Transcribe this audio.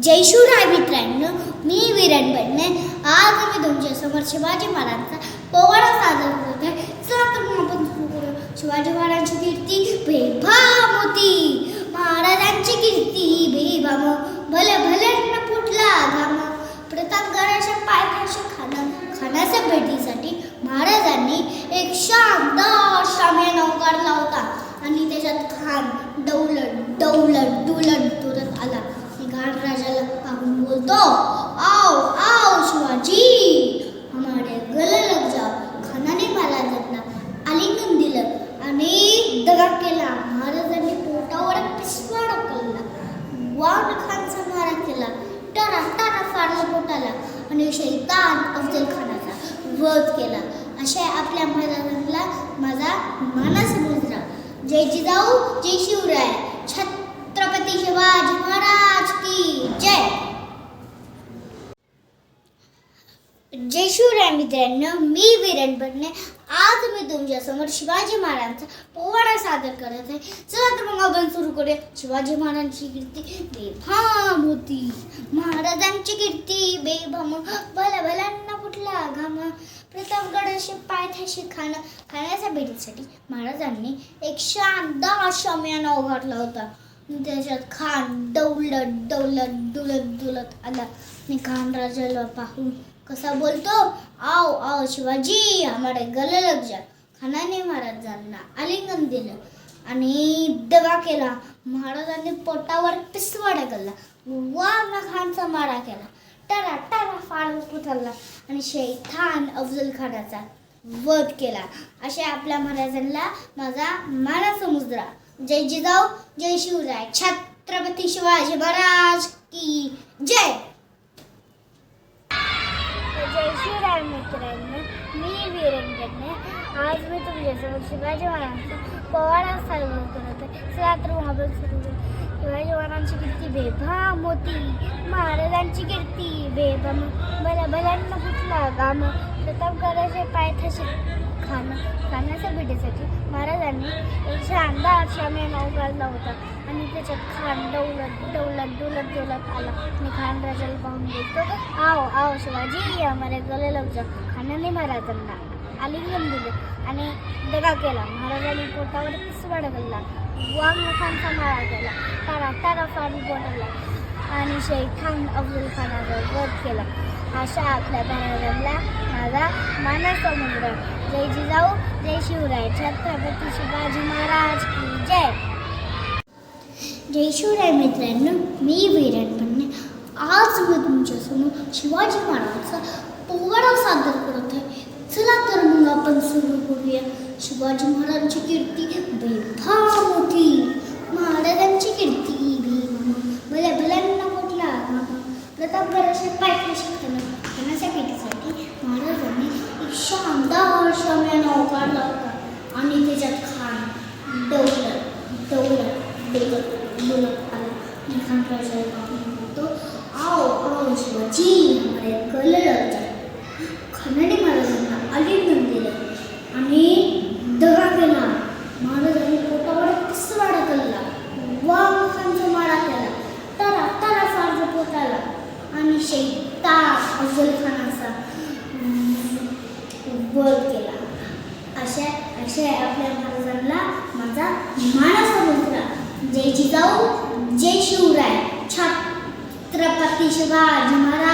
जय शिवराय मित्रांनो, मी विरण बडणे. आज मी तुमच्या समोर शिवाजी महाराजांचा पोवाडा सादर करत आहे. चला तर मग आपण सुरू करू. शिवाजी महाराजांची कीर्ती बेभाम होती. महाराजांची कीर्ती बेभाम, भले भले न फुटला घाम. प्रतापगडाच्या पायथ्याशी खाण्याच्या भेटीसाठी महाराजांनी एक शानदार शामियाना उभारला होता आणि त्याच्यात खान डौलत डौलत डुलत डुलत आला. घाट राजाला पाहून बोलतो, आओ आओ शिवाजी, हमारे गले लग जाओ. खानाने महाराजांना आलिंगन दिलं आणि दगा केला. महाराजांनी पोटावर पिसवा ढकलला. वाघ खानचा मारा केला. टारा टारा फाडला पोटाला आणि शैतान अफजल खानाचा वध केला. अशा आपल्या महाराजांना माझा मानस मुजरा. जय जिजाऊ, जय शिवराय. छत्रपती शिवाजी महाराज की जय. जय शिवराय मित्रांनो, मी विरण बडणे. आज मी तुमच्या समोर शिवाजी महाराजांचा पोवाडा सादर करत आहे. चला तर मग आपण सुरू करूया. शिवाजी महाराजांची कीर्ती बेभाम होती. महाराजांची कीर्ती बेभाम, भल्या भल्यांना फुटला घाम. प्रतापगडाशी पायथ्याशी खाण्याच्या भेटीसाठी महाराजांनी एक शानदार शामियाना उभारला होता. त्याच्यात खान डौलत डौलत डुलत डुलत आला आणि खान राजाला पाहून कसा बोलतो, आओ आओ शिवाजी, हमारे गले लग जा. खानाने महाराजांना आलिंगन दिलं आणि दगा केला. महाराजांनी पोटावर पिसवा ढकलला. वाघ खानचा मारा केला. टारा टारा फाडून उचलला आणि शैतान अफजल खानाचा वध केला. अशा आपल्या महाराजांना माझा मानाचा मुजरा. जय जिजाऊ, जय शिवराय. छत्रपती शिवाजी महाराज की जय. जय शिवराय मित्रांनो, मी विरण बडणे. आज मी तुमच्यासमोर शिवाजी महाराजांचा पोवाडा सादर करत आहे. चला तर मग आपण सुरू करू. शिवाजी महाराजांची कीर्ती बेभाम होती. महाराजांची कीर्ती बेभाम, भल्या भल्यांना फुटला घाम. प्रतापगडाच्या पायथ्याशी खाण्याच्या भेटीसाठी महाराजांनी एक शानदार शामियाना उभारला होता आणि त्याच्यात खान डौलत डौलत डुलत डुलत आला आणि खान राजाला पाहून बोलतो, आओ आओ शिवाजी, हमारे गले लग जा. खानाने महाराजांना आलिंगन दिलं आणि दगा केला. महाराजांनी पोटावर पिसवा ढकलला. वाघ खानचा मारा केला. टारा टारा फाडून पोटाला आणि शैतान अफजल खानाचा वध केला. अशा आपल्या महाराजांना माझा मानाचा मुजरा. जय जिजाऊ, जय शिवराय. छत्रपती शिवाजी महाराज की जय. जय शिवराय मित्रांनो, मी विरण बडणे. आज मी तुमच्यासमोर शिवाजी महाराजांचा पोवाडा सादर करत आहे. चला तर मग आपण सुरू करूया. शिवाजी महाराजांची कीर्ती बेभाम होती. महाराजांची कीर्ती बेभाम, भल्या भल्यांना फुटला घाम. प्रतापगडाच्या पायथ्याशी खाण्याच्या भेटीसाठी महाराजांनी एक शानदार शामियाना उभारला होता आणि त्याच्यात खान डौलत डौलत डुलत डुलत आला आणि खान राजाला पाहून बोलतो, आओ आओ शिवाजी, हमारे गले लग जा. खानाने महाराजांना आलिंगन दिलं आणि दगा केला. महाराजांनी पोटावर पिसवा ढकलला. वाघ खानचा मारा केला. टारा टारा फाडला पोटाला आणि शैतान अफजल खानाचा वध केला. अशा आपल्या महाराजांना माझा मानाचा मुजरा. जय जिजाऊ, जय शिवराय. छत्रपती शिवाजी महाराज